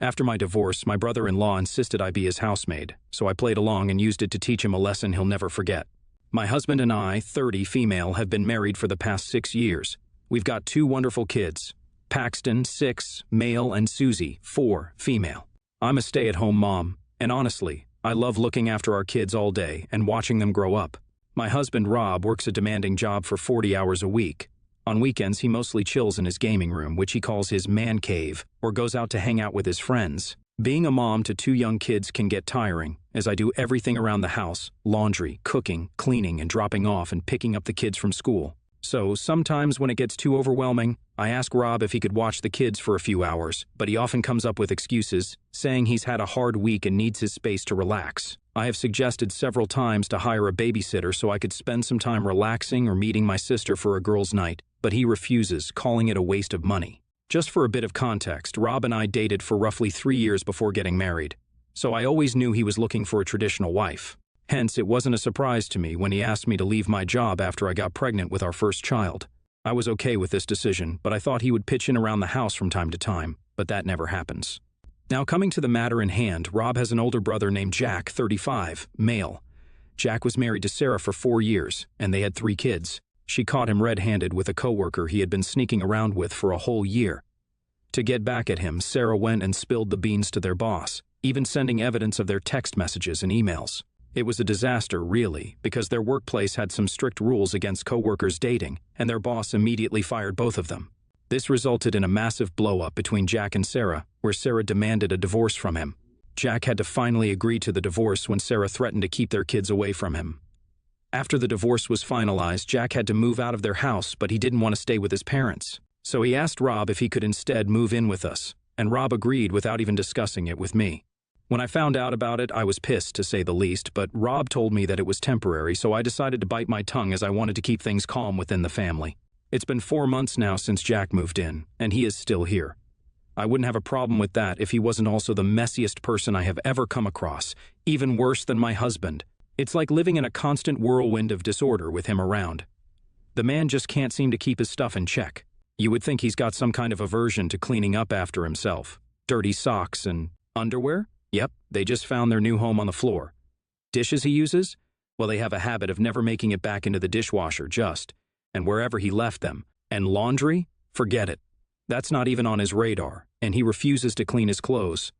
After my divorce, my brother-in-law insisted I be his housemaid, so I played along and used it to teach him a lesson he'll never forget. My husband and I, 30 female, have been married for the past 6 years. We've got 2 wonderful kids, Paxton, 6, male, and Susie, 4, female. I'm a stay-at-home mom, and honestly, I love looking after our kids all day and watching them grow up. My husband, Rob, works a demanding job for 40 hours a week. On weekends, he mostly chills in his gaming room, which he calls his man cave, or goes out to hang out with his friends. Being a mom to 2 young kids can get tiring, as I do everything around the house: laundry, cooking, cleaning, and dropping off and picking up the kids from school. So sometimes when it gets too overwhelming, I ask Rob if he could watch the kids for a few hours, but he often comes up with excuses, saying he's had a hard week and needs his space to relax. I have suggested several times to hire a babysitter so I could spend some time relaxing or meeting my sister for a girls' night, but he refuses, calling it a waste of money. Just for a bit of context, Rob and I dated for roughly 3 years before getting married, so I always knew he was looking for a traditional wife. Hence, it wasn't a surprise to me when he asked me to leave my job after I got pregnant with our first child. I was okay with this decision, but I thought he would pitch in around the house from time to time, but that never happens. Now, coming to the matter in hand, Rob has an older brother named Jack, 35, male. Jack was married to Sarah for 4 years, and they had 3 kids. She caught him red-handed with a coworker he had been sneaking around with for a whole year. To get back at him, Sarah went and spilled the beans to their boss, even sending evidence of their text messages and emails. It was a disaster, really, because their workplace had some strict rules against coworkers dating, and their boss immediately fired both of them. This resulted in a massive blow-up between Jack and Sarah, where Sarah demanded a divorce from him. Jack had to finally agree to the divorce when Sarah threatened to keep their kids away from him. After the divorce was finalized, Jack had to move out of their house, but he didn't want to stay with his parents. So he asked Rob if he could instead move in with us, and Rob agreed without even discussing it with me. When I found out about it, I was pissed, to say the least, but Rob told me that it was temporary, so I decided to bite my tongue as I wanted to keep things calm within the family. It's been 4 months now since Jack moved in, and he is still here. I wouldn't have a problem with that if he wasn't also the messiest person I have ever come across, even worse than my husband. It's like living in a constant whirlwind of disorder with him around. The man just can't seem to keep his stuff in check. You would think he's got some kind of aversion to cleaning up after himself. Dirty socks and underwear? Yep, they just found their new home on the floor. Dishes he uses? Well, they have a habit of never making it back into the dishwasher and wherever he left them. And laundry? Forget it. That's not even on his radar, and he refuses to clean his clothes.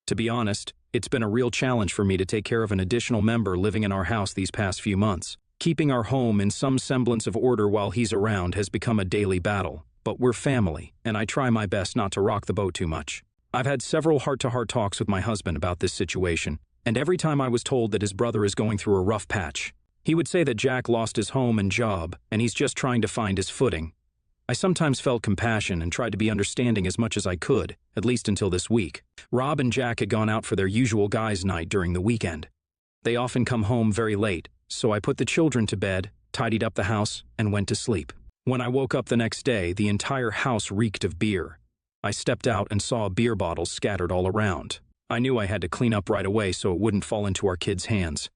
To be honest, it's been a real challenge for me to take care of an additional member living in our house these past few months. Keeping our home in some semblance of order while he's around has become a daily battle, but we're family, and I try my best not to rock the boat too much. I've had several heart-to-heart talks with my husband about this situation, and every time I was told that his brother is going through a rough patch, he would say that Jack lost his home and job, and he's just trying to find his footing. I sometimes felt compassion and tried to be understanding as much as I could, at least until this week. Rob and Jack had gone out for their usual guys' night during the weekend. They often come home very late, so I put the children to bed, tidied up the house, and went to sleep. When I woke up the next day, the entire house reeked of beer. I stepped out and saw beer bottles scattered all around. I knew I had to clean up right away so it wouldn't fall into our kids' hands.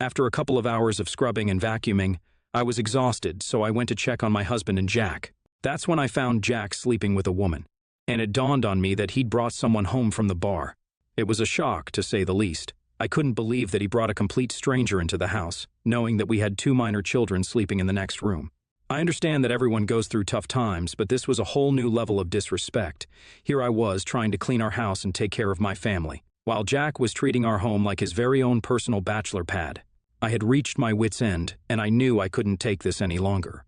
After a couple of hours of scrubbing and vacuuming, I was exhausted, so I went to check on my husband and Jack. That's when I found Jack sleeping with a woman, and it dawned on me that he'd brought someone home from the bar. It was a shock, to say the least. I couldn't believe that he brought a complete stranger into the house, knowing that we had 2 minor children sleeping in the next room. I understand that everyone goes through tough times, but this was a whole new level of disrespect. Here I was trying to clean our house and take care of my family, while Jack was treating our home like his very own personal bachelor pad. I had reached my wit's end, and I knew I couldn't take this any longer.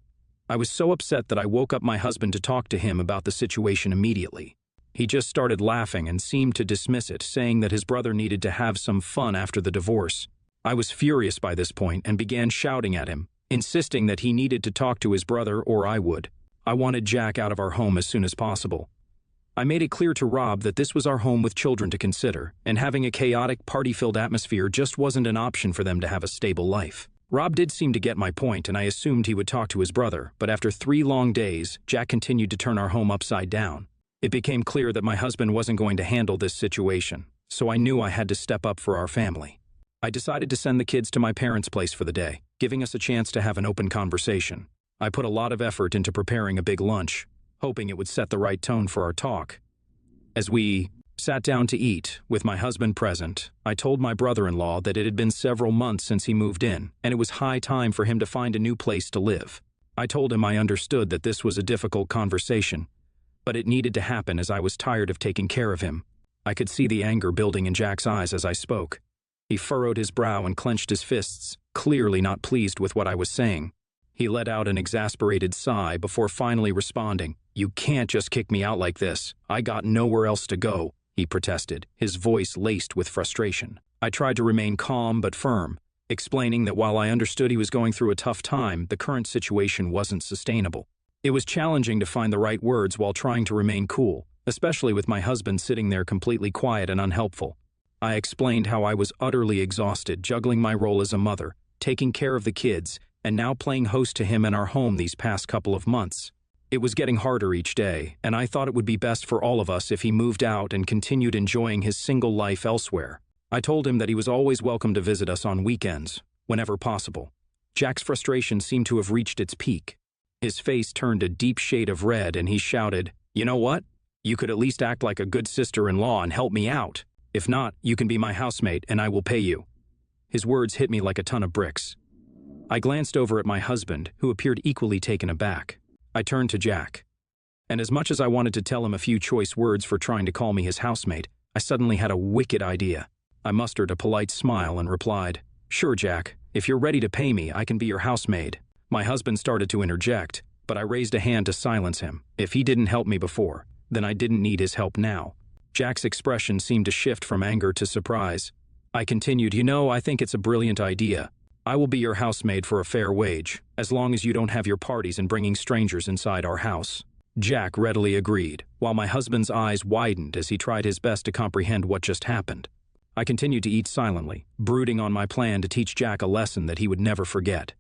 I was so upset that I woke up my husband to talk to him about the situation immediately. He just started laughing and seemed to dismiss it, saying that his brother needed to have some fun after the divorce. I was furious by this point and began shouting at him, insisting that he needed to talk to his brother or I would. I wanted Jack out of our home as soon as possible. I made it clear to Rob that this was our home with children to consider, and having a chaotic, party-filled atmosphere just wasn't an option for them to have a stable life. Rob did seem to get my point, and I assumed he would talk to his brother, but after 3 long days, Jack continued to turn our home upside down. It became clear that my husband wasn't going to handle this situation, so I knew I had to step up for our family. I decided to send the kids to my parents' place for the day, giving us a chance to have an open conversation. I put a lot of effort into preparing a big lunch, hoping it would set the right tone for our talk. As we sat down to eat, with my husband present, I told my brother-in-law that it had been several months since he moved in, and it was high time for him to find a new place to live. I told him I understood that this was a difficult conversation, but it needed to happen as I was tired of taking care of him. I could see the anger building in Jack's eyes as I spoke. He furrowed his brow and clenched his fists, clearly not pleased with what I was saying. He let out an exasperated sigh before finally responding. "You can't just kick me out like this. I got nowhere else to go," he protested, his voice laced with frustration. I tried to remain calm but firm, explaining that while I understood he was going through a tough time, the current situation wasn't sustainable. It was challenging to find the right words while trying to remain cool, especially with my husband sitting there completely quiet and unhelpful. I explained how I was utterly exhausted, juggling my role as a mother, taking care of the kids, and now playing host to him in our home these past couple of months. It was getting harder each day, and I thought it would be best for all of us if he moved out and continued enjoying his single life elsewhere. I told him that he was always welcome to visit us on weekends, whenever possible. Jack's frustration seemed to have reached its peak. His face turned a deep shade of red and he shouted, "You know what? You could at least act like a good sister-in-law and help me out. If not, you can be my housemate and I will pay you." His words hit me like a ton of bricks. I glanced over at my husband, who appeared equally taken aback. I turned to Jack. And as much as I wanted to tell him a few choice words for trying to call me his housemate, I suddenly had a wicked idea. I mustered a polite smile and replied, "Sure, Jack. If you're ready to pay me, I can be your housemaid." My husband started to interject, but I raised a hand to silence him. If he didn't help me before, then I didn't need his help now. Jack's expression seemed to shift from anger to surprise. I continued, "You know, I think it's a brilliant idea. I will be your housemaid for a fair wage, as long as you don't have your parties and bringing strangers inside our house." Jack readily agreed, while my husband's eyes widened as he tried his best to comprehend what just happened. I continued to eat silently, brooding on my plan to teach Jack a lesson that he would never forget.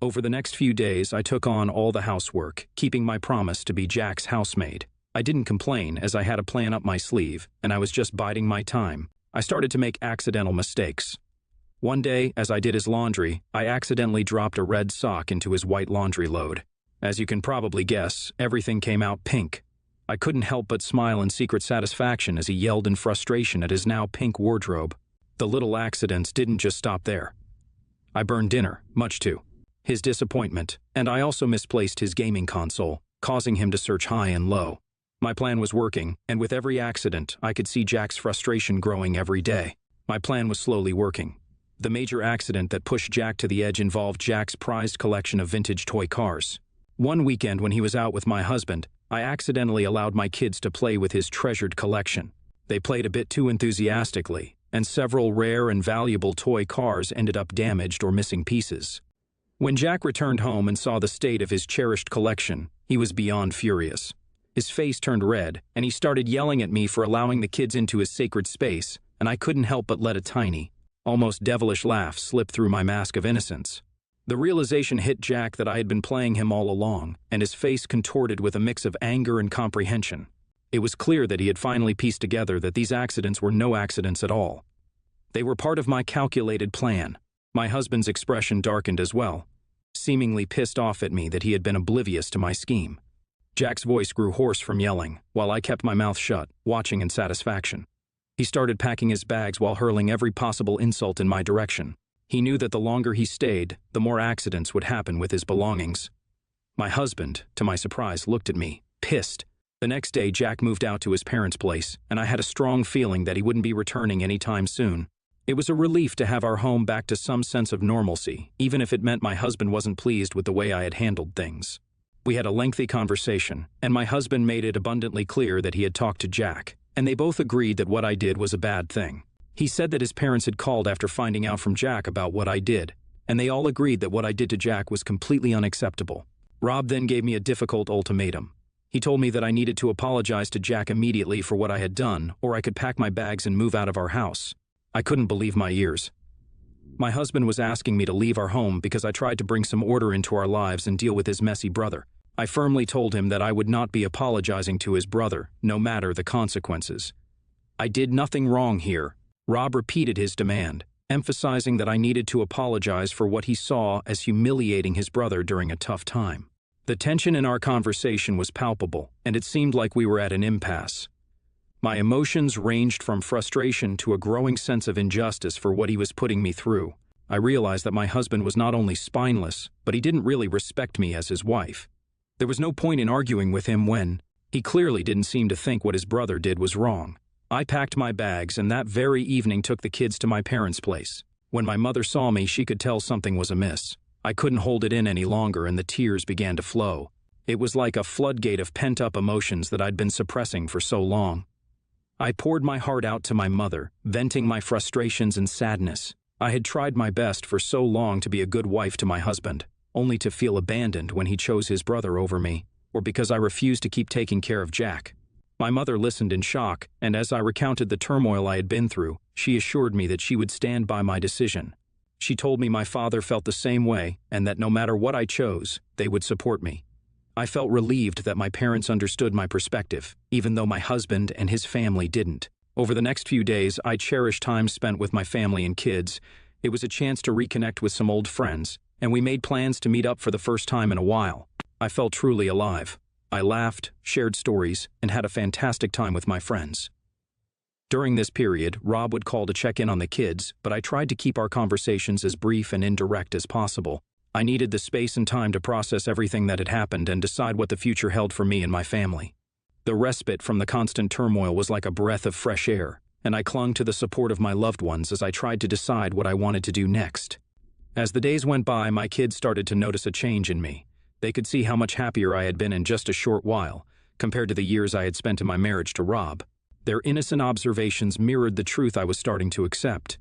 Over the next few days, I took on all the housework, keeping my promise to be Jack's housemaid. I didn't complain, as I had a plan up my sleeve, and I was just biding my time. I started to make accidental mistakes. One day, as I did his laundry, I accidentally dropped a red sock into his white laundry load. As you can probably guess, everything came out pink. I couldn't help but smile in secret satisfaction as he yelled in frustration at his now pink wardrobe. The little accidents didn't just stop there. I burned dinner, much to his disappointment, and I also misplaced his gaming console, causing him to search high and low. My plan was working, and with every accident, I could see Jack's frustration growing every day. My plan was slowly working. The major accident that pushed Jack to the edge involved Jack's prized collection of vintage toy cars. One weekend when he was out with my husband, I accidentally allowed my kids to play with his treasured collection. They played a bit too enthusiastically, and several rare and valuable toy cars ended up damaged or missing pieces. When Jack returned home and saw the state of his cherished collection, he was beyond furious. His face turned red, and he started yelling at me for allowing the kids into his sacred space, and I couldn't help but let a tiny, almost devilish laugh slip through my mask of innocence. The realization hit Jack that I had been playing him all along, and his face contorted with a mix of anger and comprehension. It was clear that he had finally pieced together that these accidents were no accidents at all. They were part of my calculated plan. My husband's expression darkened as well, seemingly pissed off at me that he had been oblivious to my scheme. Jack's voice grew hoarse from yelling, while I kept my mouth shut, watching in satisfaction. He started packing his bags while hurling every possible insult in my direction. He knew that the longer he stayed, the more accidents would happen with his belongings. My husband, to my surprise, looked at me, pissed. The next day, Jack moved out to his parents' place, and I had a strong feeling that he wouldn't be returning anytime soon. It was a relief to have our home back to some sense of normalcy, even if it meant my husband wasn't pleased with the way I had handled things. We had a lengthy conversation, and my husband made it abundantly clear that he had talked to Jack, and they both agreed that what I did was a bad thing. He said that his parents had called after finding out from Jack about what I did, and they all agreed that what I did to Jack was completely unacceptable. Rob then gave me a difficult ultimatum. He told me that I needed to apologize to Jack immediately for what I had done, or I could pack my bags and move out of our house. I couldn't believe my ears. My husband was asking me to leave our home because I tried to bring some order into our lives and deal with his messy brother. I firmly told him that I would not be apologizing to his brother, no matter the consequences. I did nothing wrong here. Rob repeated his demand, emphasizing that I needed to apologize for what he saw as humiliating his brother during a tough time. The tension in our conversation was palpable, and it seemed like we were at an impasse. My emotions ranged from frustration to a growing sense of injustice for what he was putting me through. I realized that my husband was not only spineless, but he didn't really respect me as his wife. There was no point in arguing with him when he clearly didn't seem to think what his brother did was wrong. I packed my bags and that very evening took the kids to my parents' place. When my mother saw me, she could tell something was amiss. I couldn't hold it in any longer and the tears began to flow. It was like a floodgate of pent-up emotions that I'd been suppressing for so long. I poured my heart out to my mother, venting my frustrations and sadness. I had tried my best for so long to be a good wife to my husband, only to feel abandoned when he chose his brother over me, or because I refused to keep taking care of Jack. My mother listened in shock, and as I recounted the turmoil I had been through, she assured me that she would stand by my decision. She told me my father felt the same way, and that no matter what I chose, they would support me. I felt relieved that my parents understood my perspective, even though my husband and his family didn't. Over the next few days, I cherished time spent with my family and kids. It was a chance to reconnect with some old friends, and we made plans to meet up for the first time in a while. I felt truly alive. I laughed, shared stories, and had a fantastic time with my friends. During this period, Rob would call to check in on the kids, but I tried to keep our conversations as brief and indirect as possible. I needed the space and time to process everything that had happened and decide what the future held for me and my family. The respite from the constant turmoil was like a breath of fresh air, and I clung to the support of my loved ones as I tried to decide what I wanted to do next. As the days went by, my kids started to notice a change in me. They could see how much happier I had been in just a short while, compared to the years I had spent in my marriage to Rob. Their innocent observations mirrored the truth I was starting to accept.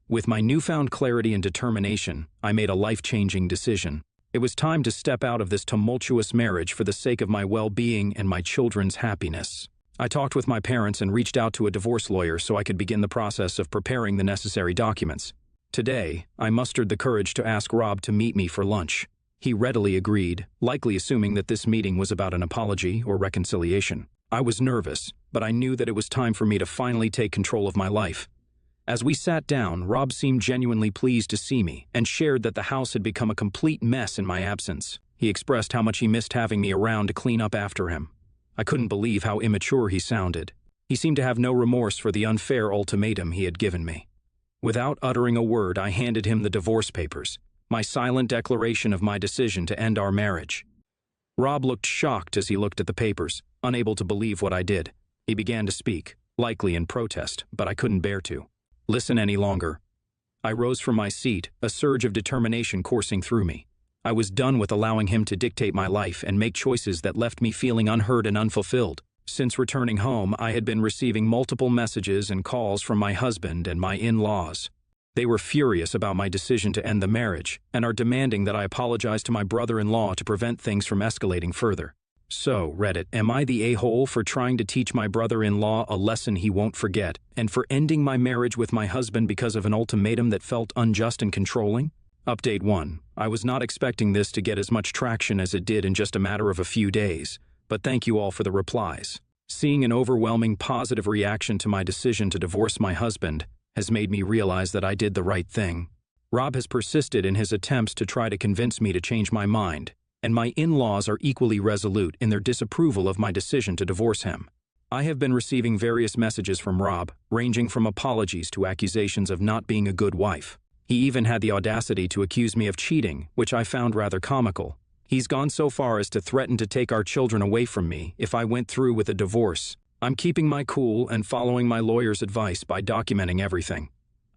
With my newfound clarity and determination, I made a life-changing decision. It was time to step out of this tumultuous marriage for the sake of my well-being and my children's happiness. I talked with my parents and reached out to a divorce lawyer so I could begin the process of preparing the necessary documents. Today, I mustered the courage to ask Rob to meet me for lunch. He readily agreed, likely assuming that this meeting was about an apology or reconciliation. I was nervous, but I knew that it was time for me to finally take control of my life. As we sat down, Rob seemed genuinely pleased to see me and shared that the house had become a complete mess in my absence. He expressed how much he missed having me around to clean up after him. I couldn't believe how immature he sounded. He seemed to have no remorse for the unfair ultimatum he had given me. Without uttering a word, I handed him the divorce papers, my silent declaration of my decision to end our marriage. Rob looked shocked as he looked at the papers, unable to believe what I did. He began to speak, likely in protest, but I couldn't bear to listen any longer. I rose from my seat, a surge of determination coursing through me. I was done with allowing him to dictate my life and make choices that left me feeling unheard and unfulfilled. Since returning home, I had been receiving multiple messages and calls from my husband and my in-laws. They were furious about my decision to end the marriage and are demanding that I apologize to my brother-in-law to prevent things from escalating further. So, Reddit, am I the a-hole for trying to teach my brother-in-law a lesson he won't forget, and for ending my marriage with my husband because of an ultimatum that felt unjust and controlling? Update 1. I was not expecting this to get as much traction as it did in just a matter of a few days, but thank you all for the replies. Seeing an overwhelming positive reaction to my decision to divorce my husband has made me realize that I did the right thing. Rob has persisted in his attempts to try to convince me to change my mind, and my in-laws are equally resolute in their disapproval of my decision to divorce him. I have been receiving various messages from Rob, ranging from apologies to accusations of not being a good wife. He even had the audacity to accuse me of cheating, which I found rather comical. He's gone so far as to threaten to take our children away from me if I went through with a divorce. I'm keeping my cool and following my lawyer's advice by documenting everything.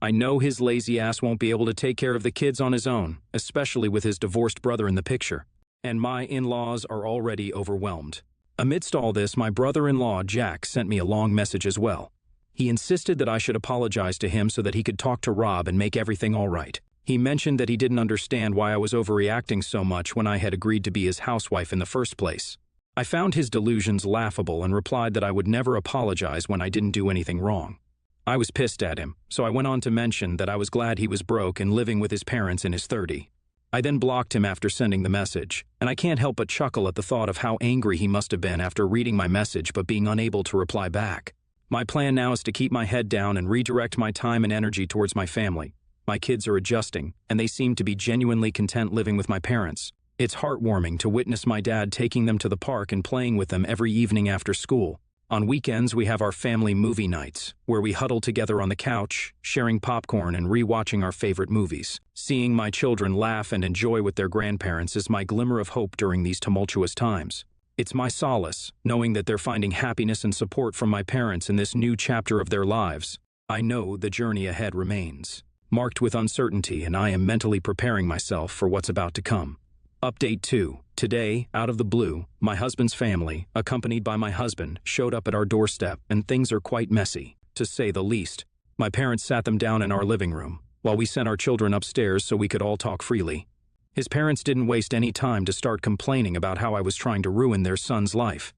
I know his lazy ass won't be able to take care of the kids on his own, especially with his divorced brother in the picture. And my in-laws are already overwhelmed. Amidst all this, my brother-in-law, Jack, sent me a long message as well. He insisted that I should apologize to him so that he could talk to Rob and make everything all right. He mentioned that he didn't understand why I was overreacting so much when I had agreed to be his housewife in the first place. I found his delusions laughable and replied that I would never apologize when I didn't do anything wrong. I was pissed at him, so I went on to mention that I was glad he was broke and living with his parents in his 30s. I then blocked him after sending the message, and I can't help but chuckle at the thought of how angry he must have been after reading my message but being unable to reply back. My plan now is to keep my head down and redirect my time and energy towards my family. My kids are adjusting, and they seem to be genuinely content living with my parents. It's heartwarming to witness my dad taking them to the park and playing with them every evening after school. On weekends, we have our family movie nights, where we huddle together on the couch, sharing popcorn and re-watching our favorite movies. Seeing my children laugh and enjoy with their grandparents is my glimmer of hope during these tumultuous times. It's my solace, knowing that they're finding happiness and support from my parents in this new chapter of their lives. I know the journey ahead remains, marked with uncertainty, and I am mentally preparing myself for what's about to come. Update 2. Today, out of the blue, my husband's family, accompanied by my husband, showed up at our doorstep, and things are quite messy, to say the least. My parents sat them down in our living room, while we sent our children upstairs so we could all talk freely. His parents didn't waste any time to start complaining about how I was trying to ruin their son's life.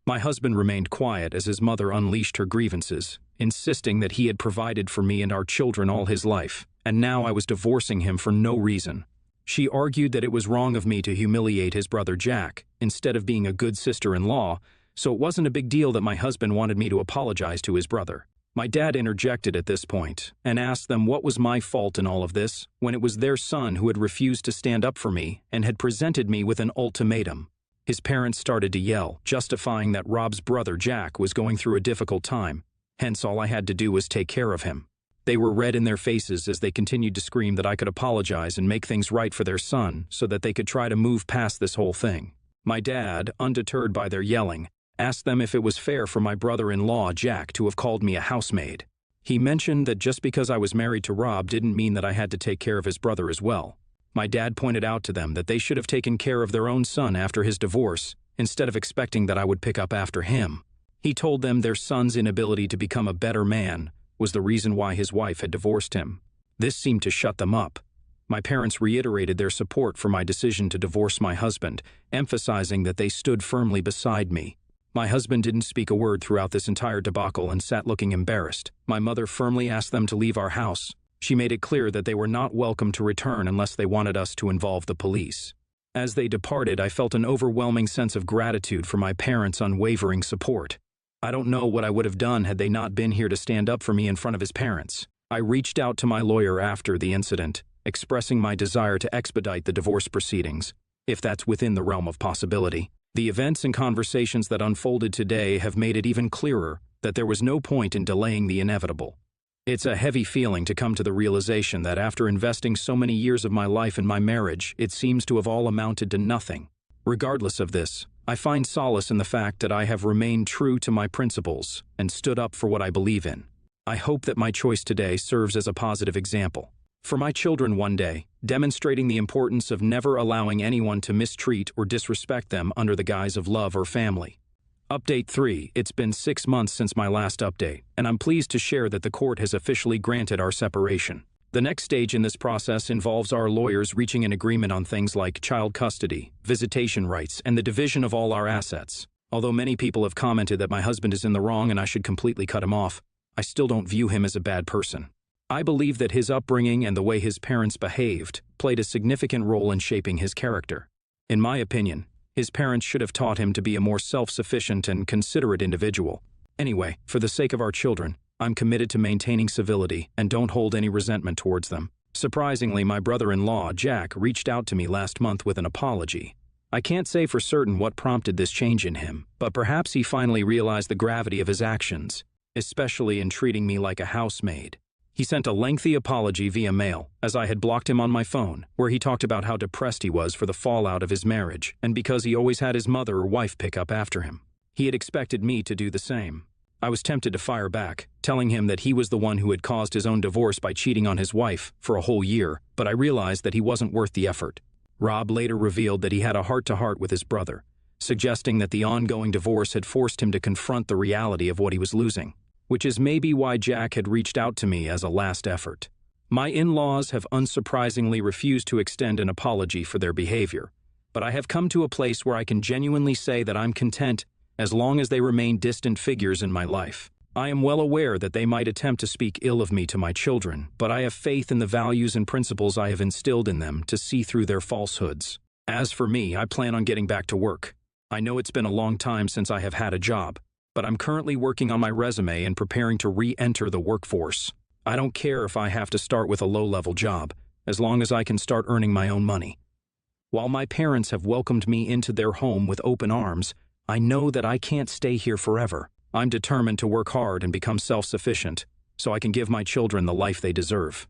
My husband remained quiet as his mother unleashed her grievances, insisting that he had provided for me and our children all his life, and now I was divorcing him for no reason. She argued that it was wrong of me to humiliate his brother Jack, instead of being a good sister-in-law, so it wasn't a big deal that my husband wanted me to apologize to his brother. My dad interjected at this point and asked them what was my fault in all of this, when it was their son who had refused to stand up for me and had presented me with an ultimatum. His parents started to yell, justifying that Rob's brother Jack was going through a difficult time, hence all I had to do was take care of him. They were red in their faces as they continued to scream that I could apologize and make things right for their son so that they could try to move past this whole thing. My dad, undeterred by their yelling, asked them if it was fair for my brother-in-law, Jack, to have called me a housemaid. He mentioned that just because I was married to Rob didn't mean that I had to take care of his brother as well. My dad pointed out to them that they should have taken care of their own son after his divorce, instead of expecting that I would pick up after him. He told them their son's inability to become a better man was the reason why his wife had divorced him. This seemed to shut them up. My parents reiterated their support for my decision to divorce my husband, emphasizing that they stood firmly beside me. My husband didn't speak a word throughout this entire debacle and sat looking embarrassed. My mother firmly asked them to leave our house. She made it clear that they were not welcome to return unless they wanted us to involve the police. As they departed, I felt an overwhelming sense of gratitude for my parents' unwavering support. I don't know what I would have done had they not been here to stand up for me in front of his parents. I reached out to my lawyer after the incident, expressing my desire to expedite the divorce proceedings, if that's within the realm of possibility. The events and conversations that unfolded today have made it even clearer that there was no point in delaying the inevitable. It's a heavy feeling to come to the realization that after investing so many years of my life in my marriage, it seems to have all amounted to nothing. Regardless of this, I find solace in the fact that I have remained true to my principles and stood up for what I believe in. I hope that my choice today serves as a positive example for my children one day, demonstrating the importance of never allowing anyone to mistreat or disrespect them under the guise of love or family. Update 3. It's been 6 months since my last update, and I'm pleased to share that the court has officially granted our separation. The next stage in this process involves our lawyers reaching an agreement on things like child custody, visitation rights, and the division of all our assets. Although many people have commented that my husband is in the wrong and I should completely cut him off, I still don't view him as a bad person. I believe that his upbringing and the way his parents behaved played a significant role in shaping his character. In my opinion, his parents should have taught him to be a more self-sufficient and considerate individual. Anyway, for the sake of our children, I'm committed to maintaining civility and don't hold any resentment towards them. Surprisingly, my brother-in-law, Jack, reached out to me last month with an apology. I can't say for certain what prompted this change in him, but perhaps he finally realized the gravity of his actions, especially in treating me like a housemaid. He sent a lengthy apology via mail, as I had blocked him on my phone, where he talked about how depressed he was for the fallout of his marriage, and because he always had his mother or wife pick up after him. He had expected me to do the same. I was tempted to fire back, telling him that he was the one who had caused his own divorce by cheating on his wife for a whole year, but I realized that he wasn't worth the effort. Rob later revealed that he had a heart-to-heart with his brother, suggesting that the ongoing divorce had forced him to confront the reality of what he was losing, which is maybe why Jack had reached out to me as a last effort. My in-laws have unsurprisingly refused to extend an apology for their behavior, but I have come to a place where I can genuinely say that I'm content as long as they remain distant figures in my life. I am well aware that they might attempt to speak ill of me to my children, but I have faith in the values and principles I have instilled in them to see through their falsehoods. As for me, I plan on getting back to work. I know it's been a long time since I have had a job, but I'm currently working on my resume and preparing to re-enter the workforce. I don't care if I have to start with a low-level job, as long as I can start earning my own money. While my parents have welcomed me into their home with open arms, I know that I can't stay here forever. I'm determined to work hard and become self-sufficient, so I can give my children the life they deserve.